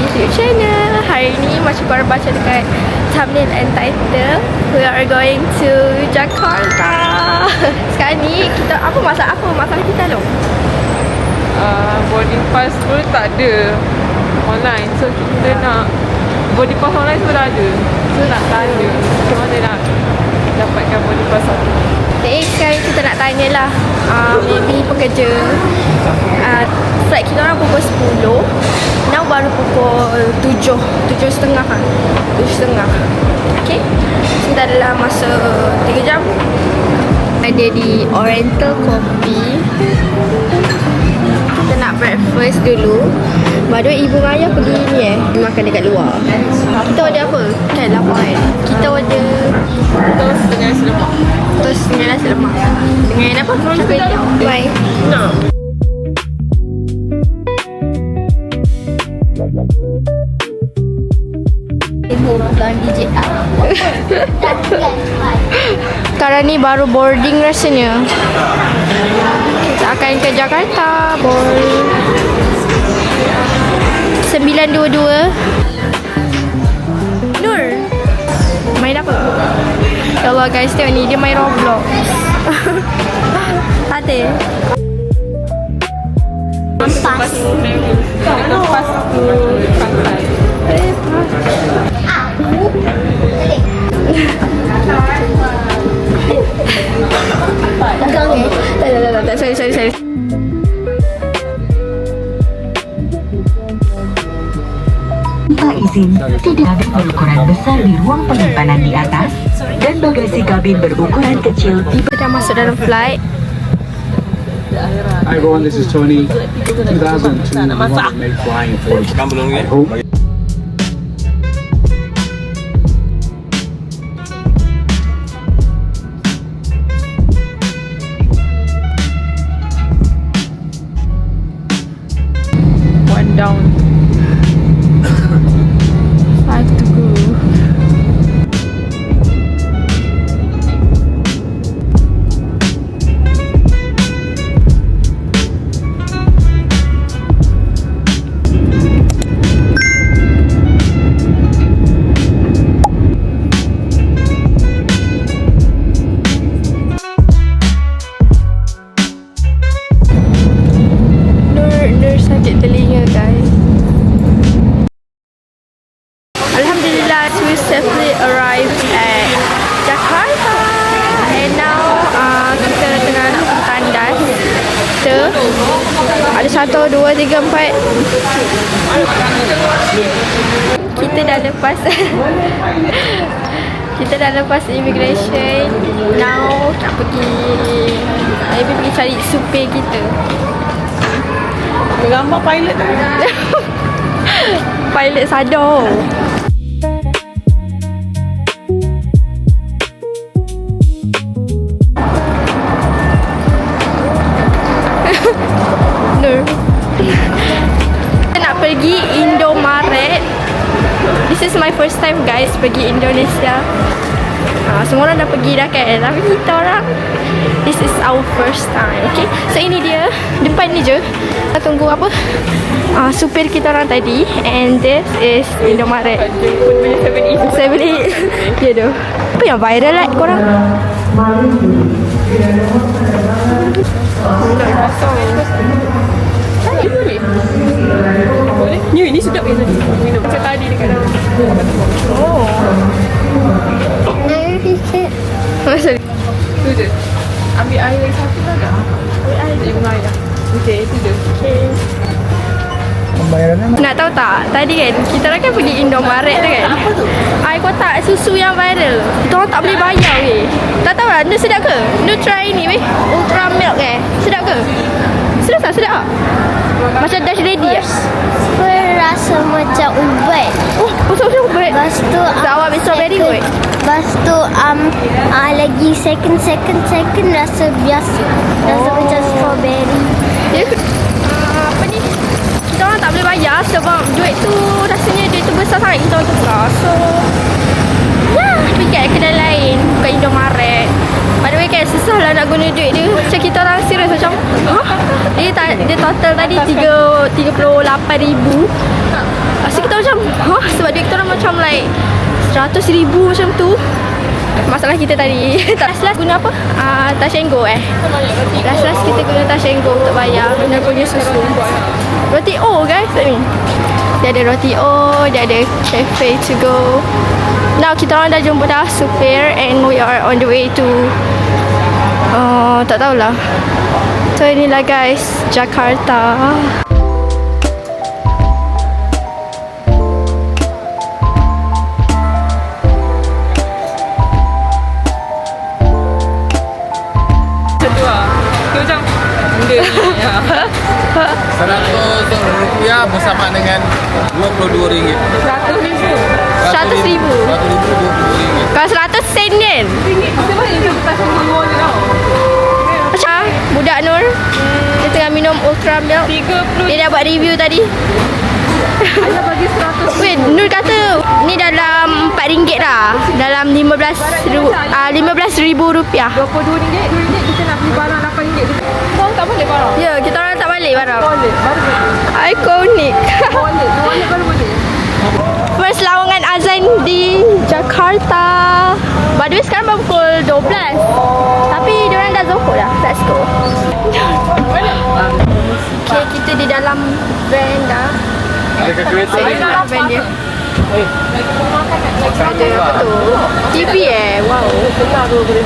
YouTube channel. Hari ni macam korang baca dekat thumbnail and title, we are going to Jakarta. Sekarang ni kita apa masalah kita tu? Boarding pass pun tak ada online. So kita nak boarding pass online pun dah ada. So nak tanya macam mana nak dapatkan boarding pass satu. Sekarang kita nak tanya lah, maybe pekerja, flight kita orang pukul 10, now baru pukul 7.30 kan? 7.30. Okay, kita adalah masa 3 jam. Ada di Oriental Coffee. Kita nak breakfast dulu, baru ibu Raya pergi ni makan dekat luar. Kita order apa? Kan lapar kan? Kita order Terus dengan nasi lemak. toast dengan nasi lemak. Dengan apa? Char kway teow. No. Sekarang ni baru boarding rasanya. Kita akan ke Jakarta. 9.22. Nur, main apa? Ya Allah guys, tengok ni, dia main Roblox. Tadi Lepas tu pantai. Tak, sorry. Tanpa izin, tidak ada berukuran besar di ruang penyimpanan di atas dan bagasi kabin berukuran kecil kita dah masuk dalam flight. Hi everyone, this is Tony. 2002, the one that made flying for I hope. One down. I have to go. Nur sakit telinga guys. Alhamdulillah, we safely arrived at Jakarta. And now kita tengah nak pergi tandas. Ada 1, 2, 3, 4. Kita dah lepas kita dah lepas immigration. Now nak pergi cari supir kita. Gambar pilot tu. Pilot sadar. Nur, kita nak pergi Indomaret. This is my first time guys pergi Indonesia. Semua orang dah pergi dah kan, tapi kita orang, this is our first time. Okay, so ini dia depan ni je. Kita tunggu apa? Supir kita orang tadi. And this is Indomaret. Jemput punya 7-Eleven. 7 Ya tu. Apa yang viral lah korang? Nak kosong. Hai, boleh? Boleh? Ni ini sedap yang tadi. Minum. Macam tadi dekat dalam. Oh. Sorry. Tu je. Ambil air lagi satu lah tak? Ambil air. Tak bunga air dah. Okey, itu je. Okay. Nak tahu tak? Tadi kan kita orang kan pergi Indomaret tu kan. Apa tu? Air kotak susu yang viral. Kita orang tak boleh bayar weh. Tak tahu lah, Nur sedap ke? Nur try ni weh. Ultra milk sedap ke? Sedap tak? Sedap tak? Macam Dash Ready Rasa macam ubat. Oh, macam ubat. Lepas tu Awak ambil strawberry kot? Lepas tu lagi second rasa biasa. Rasa macam strawberry. Apa ni? Kita orang tak boleh bayar sebab duit tu rasanya duit tu besar sangat kita orang tukar. So pergi kat kedai lain, bukan Indomaret. By the way kan, susah lah nak guna duit dia. Macam kita orang serius macam dia total tadi 38,000. Lepas tu kita macam 100,000 macam tu. Masalah kita tadi. Last guna apa? Touch and go Last kita guna touch and go untuk bayar Miner punya susu. Roti O guys ni. Dia ada roti O, dia ada cafe to go. Now kita orang dah jumpa dah supir and we are on the way to tak tahulah. So inilah guys Jakarta. RM100 bersama dengan RM22. 100,000. Kalau 100 sen kan? Macam budak Nur dia tengah minum Ultra Milk. Dia dah buat review tadi. Ayah bagi 100. Wait, Nur kata ni dalam RM4 dah. Dalam RM15,000. RM22 kita nak beli barang RM8. Kau tak boleh barang. Ya, kita orang tak balik barang. Boleh, baru boleh. Iconic. Boleh baru boleh. First lawangan azan di Jakarta. By the way sekarang baru pukul 12. Tapi diorang dah zuhur dah. Let's go. Okay, kita di dalam van dah. Ada kereta ni. Van dia. Ada apa tu? TV wow.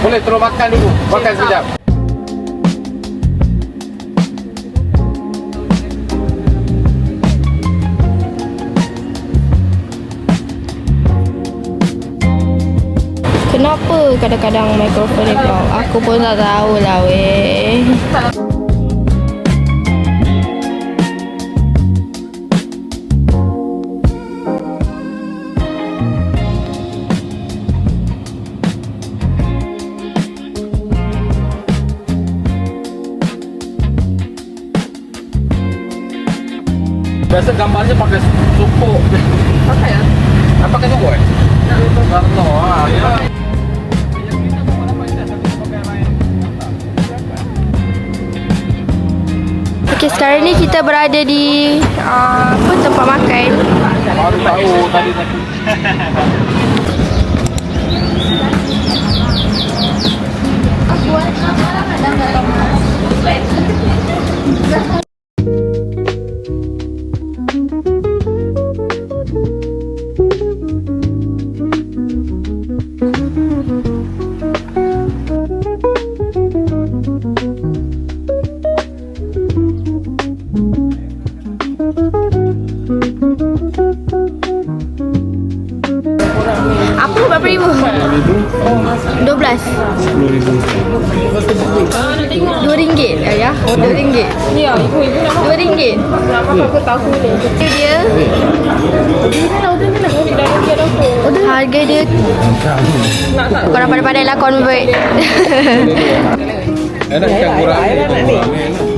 Boleh terus makan dulu. Makan sekejap. Kenapa kadang-kadang mikrofon ni kau? Aku pun tak tahulah weh. Biasa gambarnya pakai sopok. Pakai ya? Pakai sopok Karno ya. Okay, sekarang ni kita berada di apa tempat makan. Baru tahu tadi. Apa berapa ribu? 12. RM2 ya? RM2. Ya, ibu nak RM2. aku tahu ni. Itu dia. Harga dia korang pandai-pandai lah convert. Enak ikan kurang.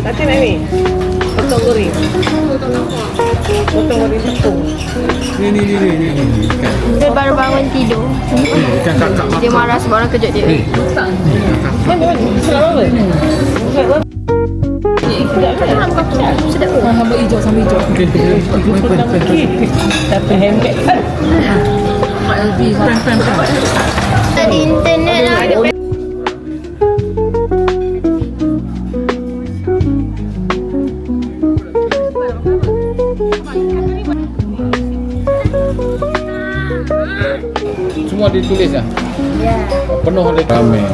Nanti nak ni. Potong goreng. Potong goreng satu. Ni. Dia baru bangun tidur. Ikan kakak Dia marah sebab orang kejut dia. Sambal hijau. Tapi hembek. Tadi internet lah. Semua ditulis ya? Ya. Penuh oleh ramai.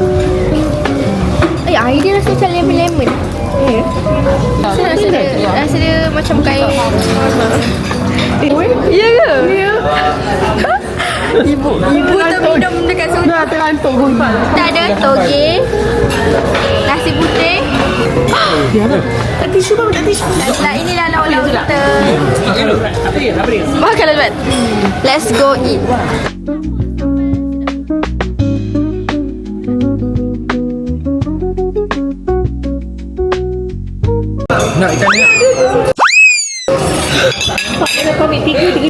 Air dia rasa macam lemon-lemon. Rasa dia macam kain. Ya ke? Ya. Ibu terminum dekat sini. Dah terantuk pun. Kita ada toge, nasi putih. Tak tisu bang, tak tisu. Nah, inilah lauk-lauk kita. Makan lebat. Let's go eat. Nak ikan ni? Komik 3.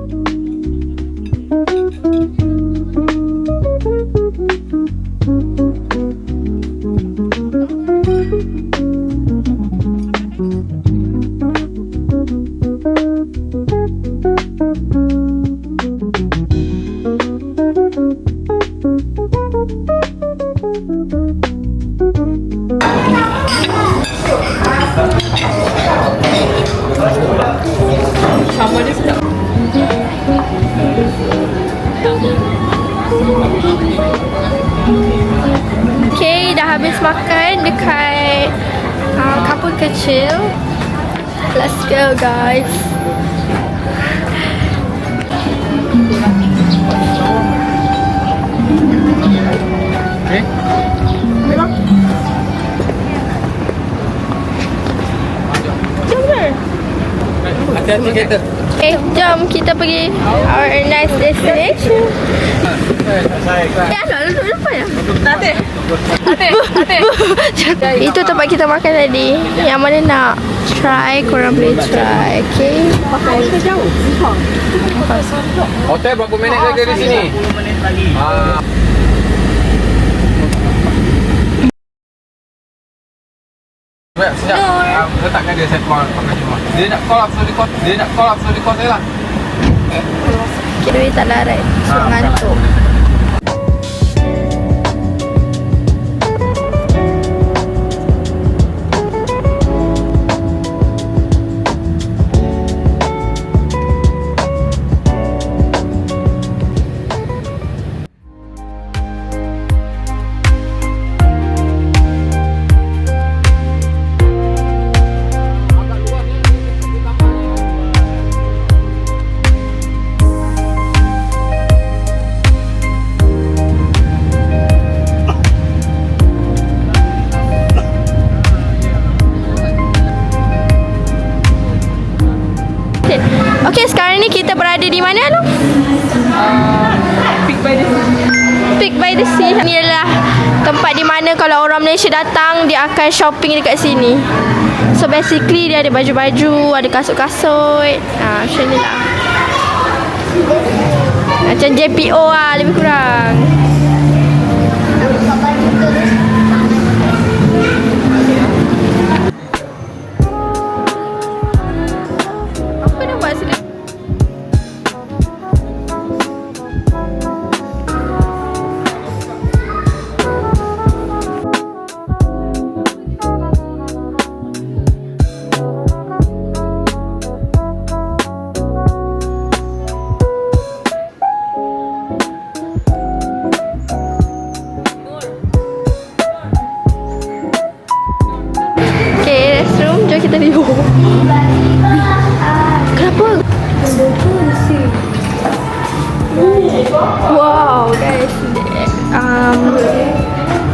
kecil. Let's go guys. Okay. Hati-hati kereta. Okay, jom kita pergi our next destination. Duduk depan ya? Itu tempat kita makan tadi. Yang mana nak try, korang boleh try. Okay. Hotel berapa minit lagi dari sini? 10 minit lagi. Sekejap. Letakkan dia saya call pakai rumah. Dia nak call up so di call saya lah. Kira tak larat. So ngantuk. Okay, sekarang ni kita berada di mana Alung? Peak by the sea. Peak by the Sea. Ni adalah tempat di mana kalau orang Malaysia datang, dia akan shopping dekat sini. So basically dia ada baju-baju, ada kasut-kasut. Macam ni lah. Macam JPO lah lebih kurang. Apa nak buat sini? Okay, restroom. Jom kita pergi. Kenapa? Wow, guys.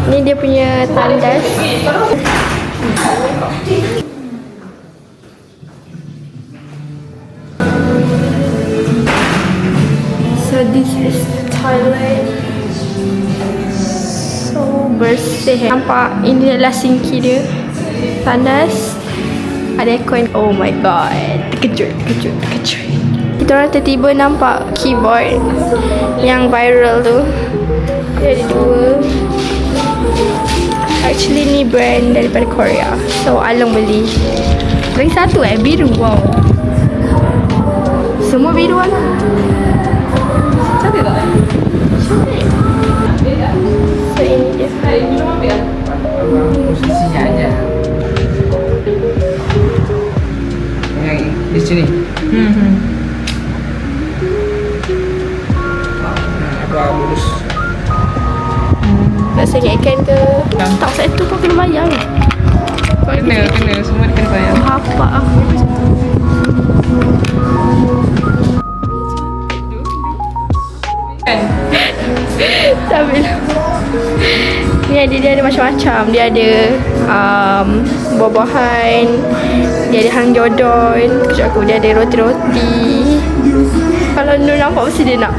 Ni dia punya tandas. So this is the toilet. So bersih. Nampak ini adalah sinki dia. Tandas. Ada aircon. Oh my god. Terkejut. Kita orang tiba-tiba nampak keyboard yang viral tu. Dia ada 2. Actually ni brand daripada Korea. So Alung beli. Lagi satu biru. Wow. Semua biru lah. Cantik tak? So ini dia. Posisinya aja. Yang di sini. Agak lurus. Nak sengitkan ke? Tak usah itu pun kena bayar. Kena. Semua dia kena bayar. Apa? Kan? Sambil ni dia ada macam-macam. Dia ada buah-buahan. Dia ada hang jodon. Kejap aku dia ada roti-roti. Kalau Nur nampak mesti dia nak.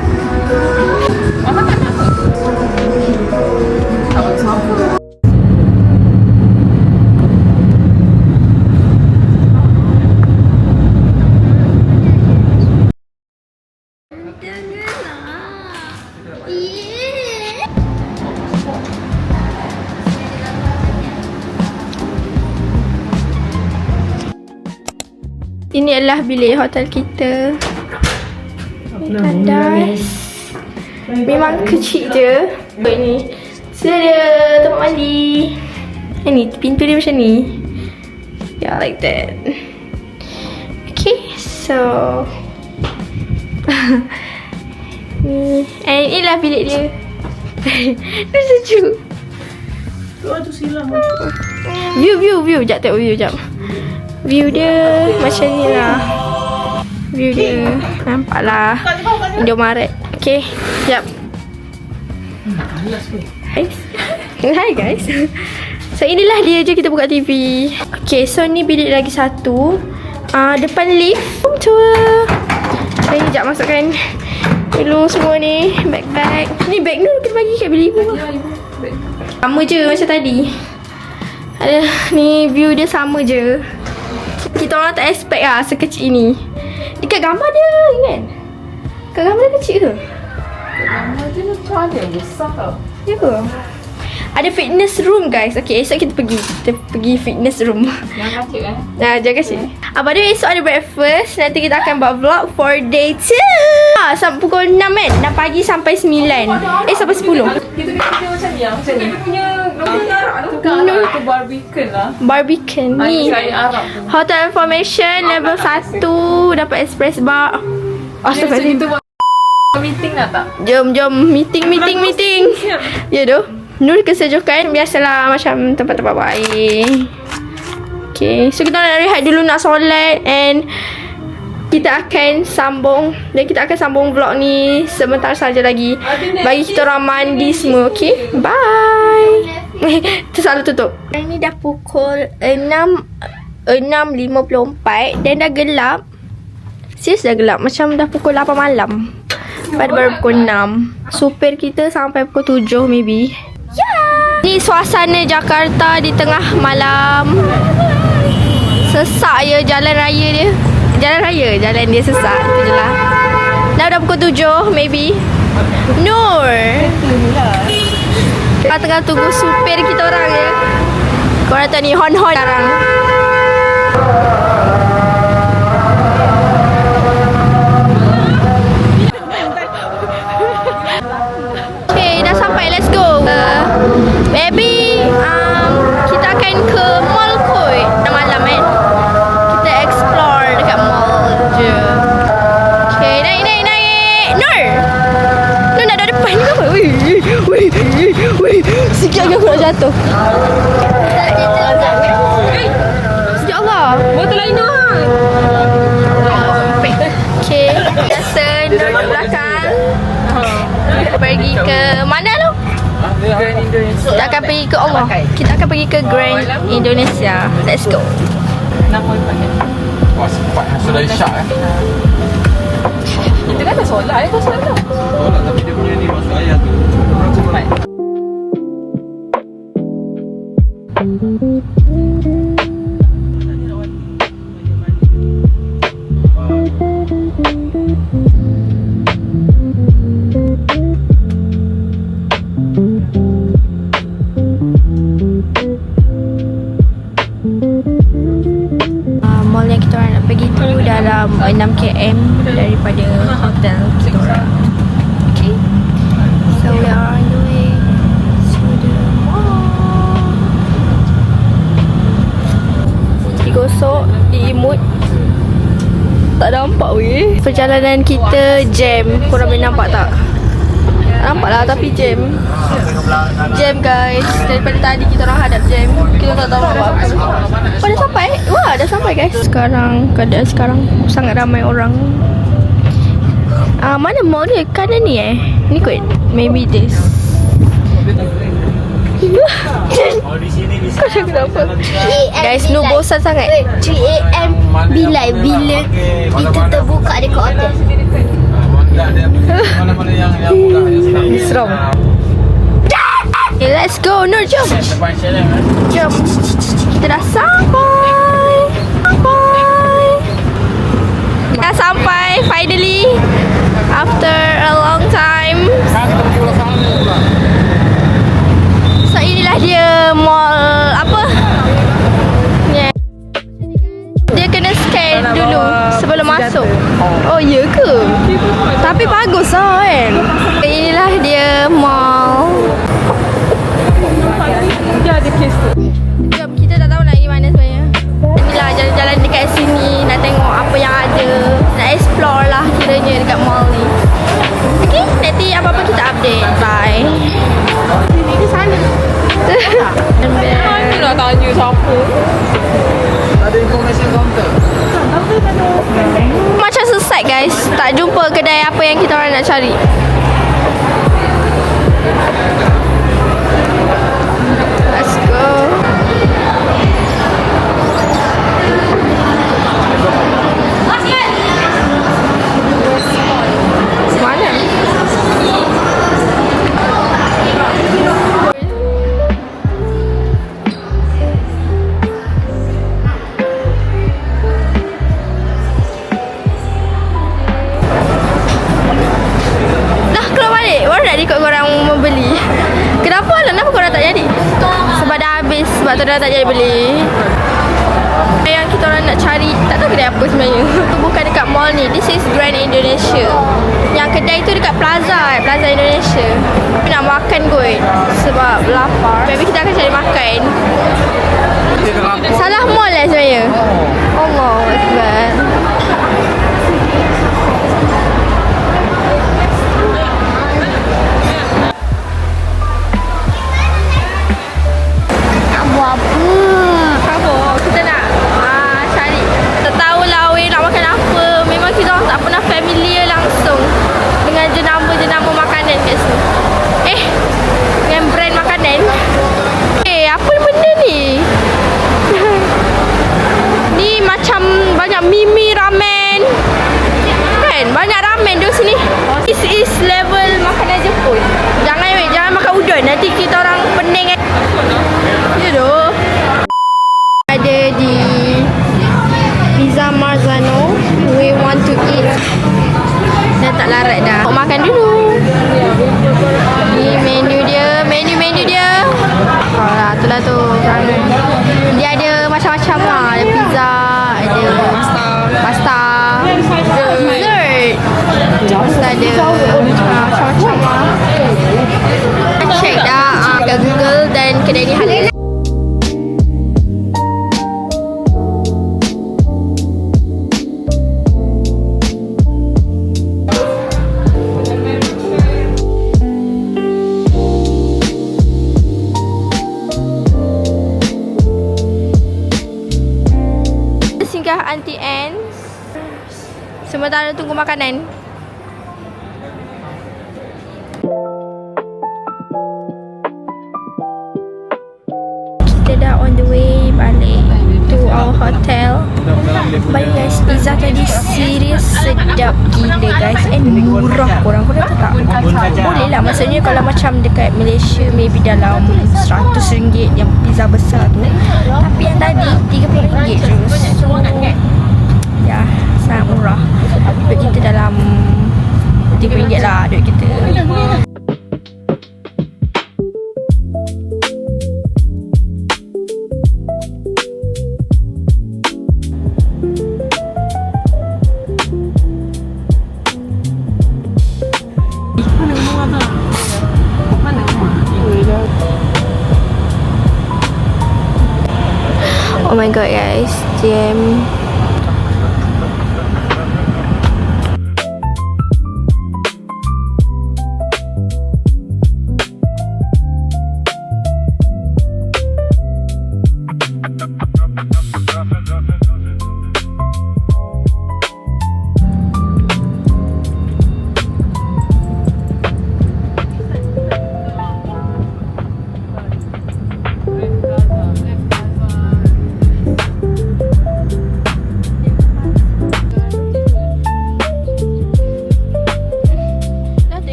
Ini adalah bilik hotel kita. Tandas. Memang kecil je. Ini sudah tempat mandi. Ini pintu dia macam ni. Yeah, like that. Okay, so ni. And inilah bilik dia. Dia sejuk. Tu silam. View. Sekejap tengok view sekejap. View dia macam ni lah. View dia. Nampak lah Indomaret. Okay, sekejap. Hi guys. So inilah dia je, kita buka TV. Okay, so ni bilik lagi satu. Depan lift. Room tour. Okay, sekejap masukkan dulu semua ni. Bag. Ni bag ni kita bagi kat bilik ibu. Sama je macam tadi. Ada ni, view dia sama je. Kita orang tak expect lah sekecil ini. Dekat gambar dia kan? Dekat gambar dia kecil ke? Gambar dia macam ada yang besar tau. Ya ke? Ada fitness room guys. Okay, esok kita pergi fitness room. Yang kacik kan? Nah, jaga sini. By the way, esok ada breakfast. Nanti kita akan buat vlog for day 2. Sampai pukul 6 kan? 6 pagi sampai 9. Sampai 10. Kita macam ni lah. Macam ni. Kita punya nombor Arab tu kan? Itu Barbican lah. Barbican ni. Arab tu. Hotel information level 1. Dapat express bar. Kita buat meeting lah tak? Jom meeting. Ya doh. Nur kesejukan biasalah macam tempat-tempat baik. Okay, so kita nak rehat dulu, nak solat, and kita akan sambung vlog ni sebentar saja lagi. Bagi kita orang mandi semua, okay? Bye. Tersalah tutup. Ini dah pukul 6.54 dan dah gelap. Serius dah gelap, macam dah pukul 8 malam. Baru pukul 6. Supir kita sampai pukul 7 maybe. Ni suasana Jakarta di tengah malam. Sesak je jalan raya dia. Jalan dia sesak. Itu je lah. Dah pukul 7 maybe. Nur, kita tengah tunggu supir kita orang je. Korang tahu ni hon-hon sekarang. Okay, dah sampai. Let's go. Baby, kita akan ke mall kot malam kan. Kita explore dekat mall je. Okay, naik. Nur nak duduk depan ke apa? Wih. Sikit lagi aku nak jatuh. Sekejap Allah. Botol lain tu lah. Okay, biasa Nur di belakang. Pergi ke mana lu? Grand Indonesia. Kita akan pergi ke Allah. Kita akan pergi ke Grand Indonesia. Let's go. Wah, sempat sudah isyak Kita kan dah solat. Kau solat tak? Solat tapi dia punya ni masuk ayat tu. Cepat. Mall yang kita orang nak pergi tu dalam 6 km daripada hotel kita orang. Okay, so we are on the way to the mall. Digosok, diimut. Tak nampak weh. Perjalanan kita jam. Korang boleh nampak tak? Nampak lah tapi jam. Jam guys. Daripada tadi kita orang hadap jam. Kita tak tahu apa-apa. Oh, dah sampai? Wah, dah sampai guys. Keadaan sekarang sangat ramai orang. Mana mall dia? Kanan ni Ni kot. Maybe this. Kau cakap kenapa? Guys, Nur bosan sangat. 3 AM bila kita terbuka dekat hotel. Mana-mana yang buka yang senang. Seram. Okay, let's go. Nur, jom. Jom. Kita dah sampai. Dah sampai finally. After a long time. So inilah dia mall apa? Yeah. Dia kena scan dulu sebelum masuk. Oh ya ke? Tapi bagus lah kan. Inilah dia mall. Dia ada kes tu. Jom, kita tak tahu nak pergi mana sebenarnya. Inilah jalan-jalan dekat sini. Nak tengok apa yang ada. Nak explore lah kiranya dekat mall ni. Okay, nanti apa-apa kita update. Bye. Di sana. Mana nak tanya siapa? Ada informasi kau nak cari. Let's go. Mana? Dah keluar balik. Baru nak ikut korang membeli. Kenapa korang tak jadi? Sebab dah habis. Sebab tu dah tak jadi beli. Yang kita orang nak cari, tak tahu kedai apa sebenarnya. Tu bukan dekat mall ni. This is Grand Indonesia. Yang kedai tu dekat Plaza Indonesia. Tapi nak makan kot. Sebab lapar. Maybe kita akan cari makan. Salah mall lah sebenarnya. Allah Akbar. Nak buat apa? Apa? Kita nak cari. Tak tahulah weh nak makan apa. Memang kita orang tak pernah familiar langsung dengan jenama-jenama makanan kat sini. Dengan brand makanan. Apa benda ni? Ni macam banyak mimi ramen. Kan? Banyak ramen di sini. This is level makanan Jepun. Jangan makan udon. Nanti kita orang pening. You know. Ada di Pizza Marzano. We want to eat. Dah tak larat dah. Nak makan dulu. Ni menu dia. Menu dia. Itulah tu. Dia ada macam-macam lah. Ada pizza. Ada pasta. Dessert. Ada macam-macam lah. Check dah kat Google dan kedai ni halal. Singgah Auntie Anne's. Sementara tunggu makanan. Kita dah on the way balik to our hotel. But guys, pizza tadi serius sedap gila guys. And murah korang tahu tak? Boleh lah, maksudnya kalau macam dekat Malaysia maybe dalam RM100 yang pizza besar tu. Tapi yang tadi RM30 je. So ya, sangat murah. Duit kita dalam RM3 lah duit kita. Oh my god guys, jam.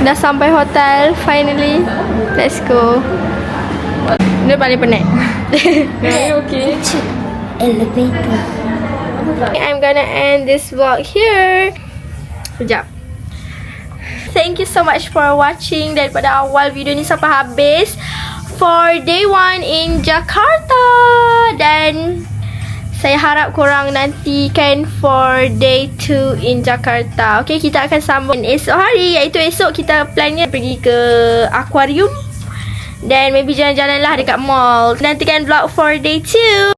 Dah sampai hotel finally. Let's go. Dia paling penat. Okay. Elevator. I'm gonna end this vlog here. Sekejap. Thank you so much for watching daripada awal video ni sampai habis for day 1 in Jakarta. Dan saya harap korang nantikan for day 2 in Jakarta. Okay, kita akan sambung esok hari, iaitu esok kita plannya pergi ke aquarium dan maybe jalan-jalan lah dekat mall. Nantikan vlog for day 2.